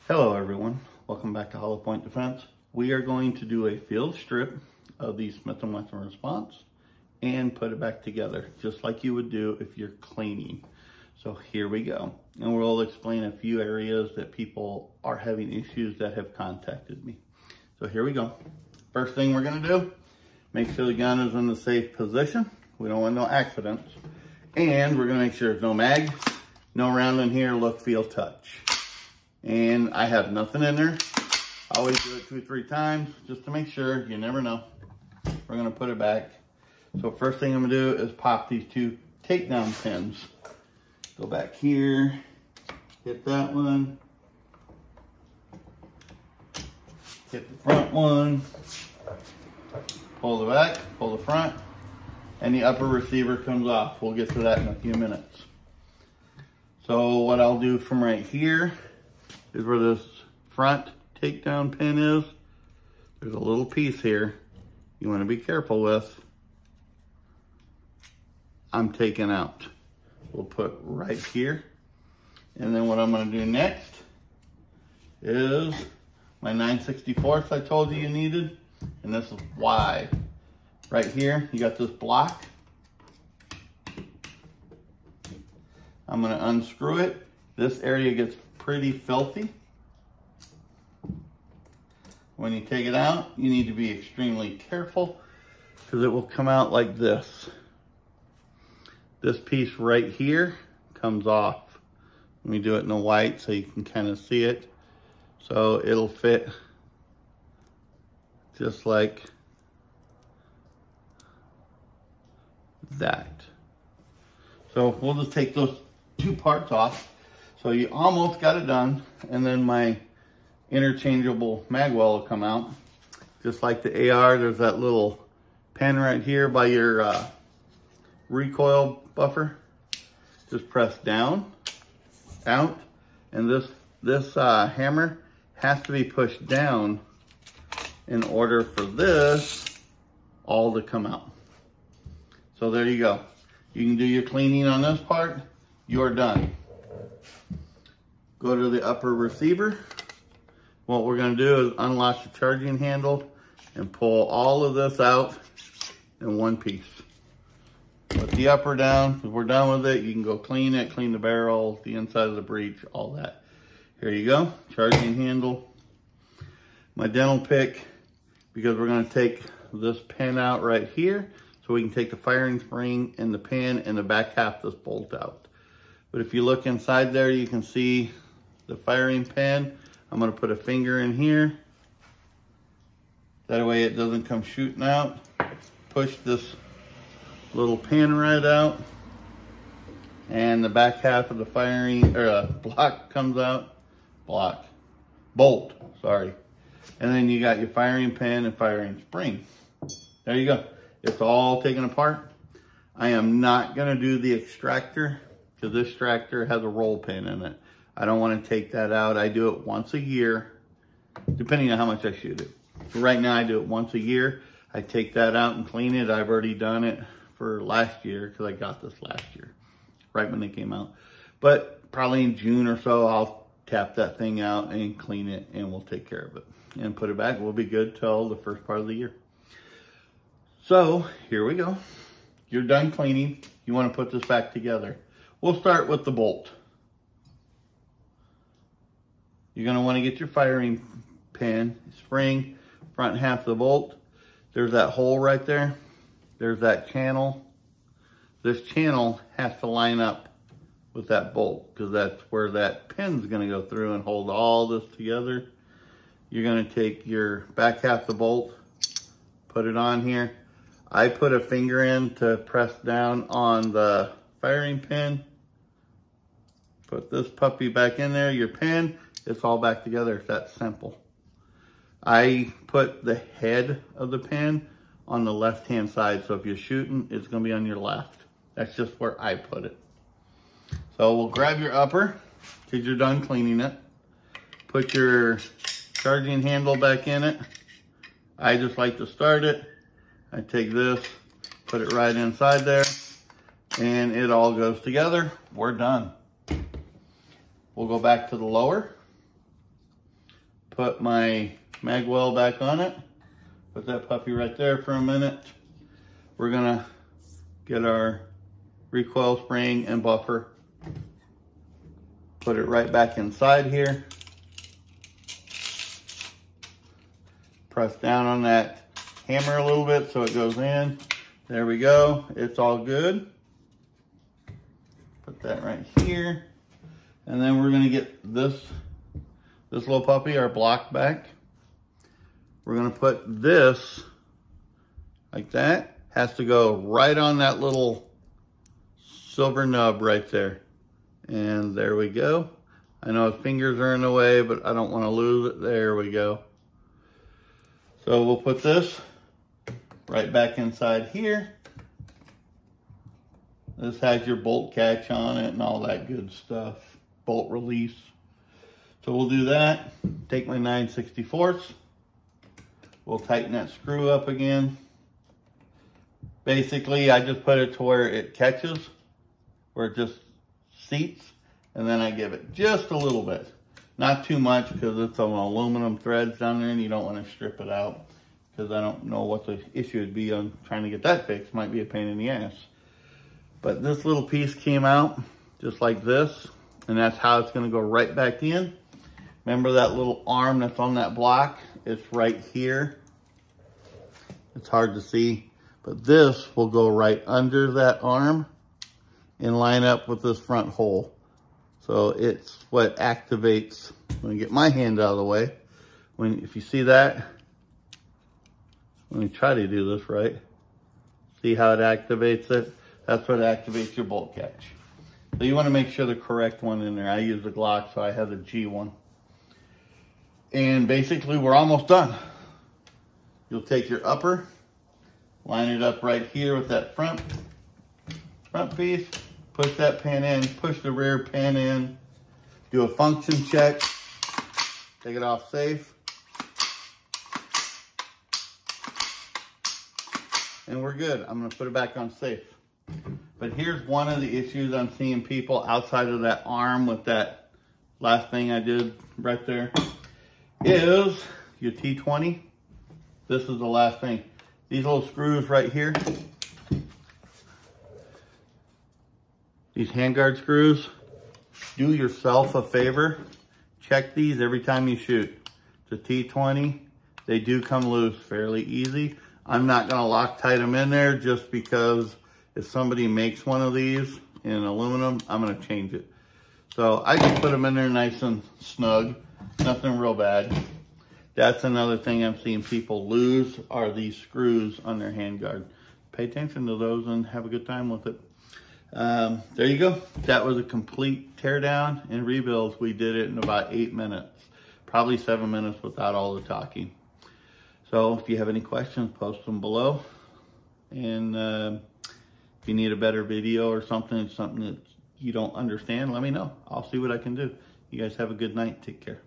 Hello everyone, welcome back to Hollow Point Defense. We are going to do a field strip of the Smith & Wesson Response and put it back together, just like you would do if you're cleaning. So here we go. And we'll explain a few areas that people are having issues that have contacted me. So here we go. First thing we're gonna do, make sure the gun is in the safe position. We don't want no accidents. And we're gonna make sure there's no mag, no round in here, look, feel, touch. And I have nothing in there. I always do it 2 or 3 times just to make sure. You never know. We're gonna put it back. So first thing I'm gonna do is pop these 2 takedown pins. Go back here, hit that one, hit the front one, pull the back, pull the front, and the upper receiver comes off. We'll get to that in a few minutes. So what I'll do from right here is where this front takedown pin is. There's a little piece here you want to be careful with. I'm taking out. We'll put right here. And then what I'm going to do next is my 9/64 I told you needed. And this is why. Right here, you got this block. I'm going to unscrew it. This area gets pretty filthy. When you take it out, you need to be extremely careful because it will come out like this. This piece right here comes off. Let me do it in the white so you can kind of see it. So it'll fit just like that. So we'll just take those 2 parts off. So you almost got it done, and then my interchangeable mag well will come out. Just like the AR, there's that little pen right here by your recoil buffer. Just press down, out, and this hammer has to be pushed down in order for this all to come out. So there you go. You can do your cleaning on this part. You're done. Go to the upper receiver. What we're gonna do is unlock the charging handle and pull all of this out in one piece. Put the upper down. If we're done with it, you can go clean it, clean the barrel, the inside of the breech, all that. Here you go, charging handle. My dental pick, because we're gonna take this pin out right here, so we can take the firing spring and the pin and the back half of this bolt out. But if you look inside there, you can see the firing pin. I'm gonna put a finger in here. That way it doesn't come shooting out. Push this little pin right out. And the back half of the firing, or block comes out. Bolt, sorry. And then you got your firing pin and firing spring. There you go. It's all taken apart. I am not gonna do the extractor because this extractor has a roll pin in it. I don't want to take that out. I do it once a year, depending on how much I shoot it. So right now I do it once a year. I take that out and clean it. I've already done it for last year because I got this last year, right when they came out. But probably in June or so, I'll tap that thing out and clean it, and we'll take care of it and put it back. We'll be good till the first part of the year. So here we go. You're done cleaning. You want to put this back together. We'll start with the bolt. You're going to want to get your firing pin, spring, front half of the bolt. There's that hole right there. There's that channel. This channel has to line up with that bolt because that's where that pin's going to go through and hold all this together. You're going to take your back half of the bolt, put it on here. I put a finger in to press down on the firing pin. Put this puppy back in there, your pin. It's all back together. It's that simple. I put the head of the pin on the left-hand side. So if you're shooting, it's going to be on your left. That's just where I put it. So we'll grab your upper because you're done cleaning it. Put your charging handle back in it. I just like to start it. I take this, put it right inside there, and it all goes together. We're done. We'll go back to the lower. put my magwell back on it. Put that puppy right there for a minute. We're gonna get our recoil spring and buffer. Put it right back inside here. Press down on that hammer a little bit so it goes in. There we go, it's all good. Put that right here. And then we're gonna get this little puppy, our block back. We're gonna put this like that. Has to go right on that little silver nub right there. And there we go. I know his fingers are in the way, but I don't wanna lose it. There we go. So we'll put this right back inside here. This has your bolt catch on it and all that good stuff. Bolt release. So we'll do that. Take my 9/64. We'll tighten that screw up again. Basically, I just put it to where it catches, where it just seats, and then I give it just a little bit. Not too much because it's an aluminum threads down there and you don't want to strip it out because I don't know what the issue would be on trying to get that fixed. Might be a pain in the ass. But this little piece came out just like this, and that's how it's going to go right back in. Remember that little arm that's on that block? It's right here. It's hard to see, but this will go right under that arm and line up with this front hole. So it's what activates. Let me get my hand out of the way. If you see that, let me try to do this right. See how it activates it? That's what activates your bolt catch. So you want to make sure the correct one in there. I use the Glock, so I have the G one. And basically, we're almost done. You'll take your upper, line it up right here with that front piece, push that pin in, push the rear pin in, do a function check, take it off safe, and we're good. I'm gonna put it back on safe. But here's one of the issues I'm seeing people outside of that arm with that last thing I did right there is your T20. This is the last thing. These little screws right here, these handguard screws, do yourself a favor. Check these every time you shoot. The T20, they do come loose fairly easy. I'm not gonna Loctite them in there just because if somebody makes one of these in aluminum, I'm gonna change it. So I just put them in there nice and snug, nothing real bad. That's another thing I'm seeing people lose are these screws on their handguard. Pay attention to those and have a good time with it. There you go. That was a complete teardown and rebuild. We did it in about 8 minutes, probably 7 minutes without all the talking. So if you have any questions, post them below. And if you need a better video or something that you don't understand, let me know. I'll see what I can do. You guys have a good night. Take care.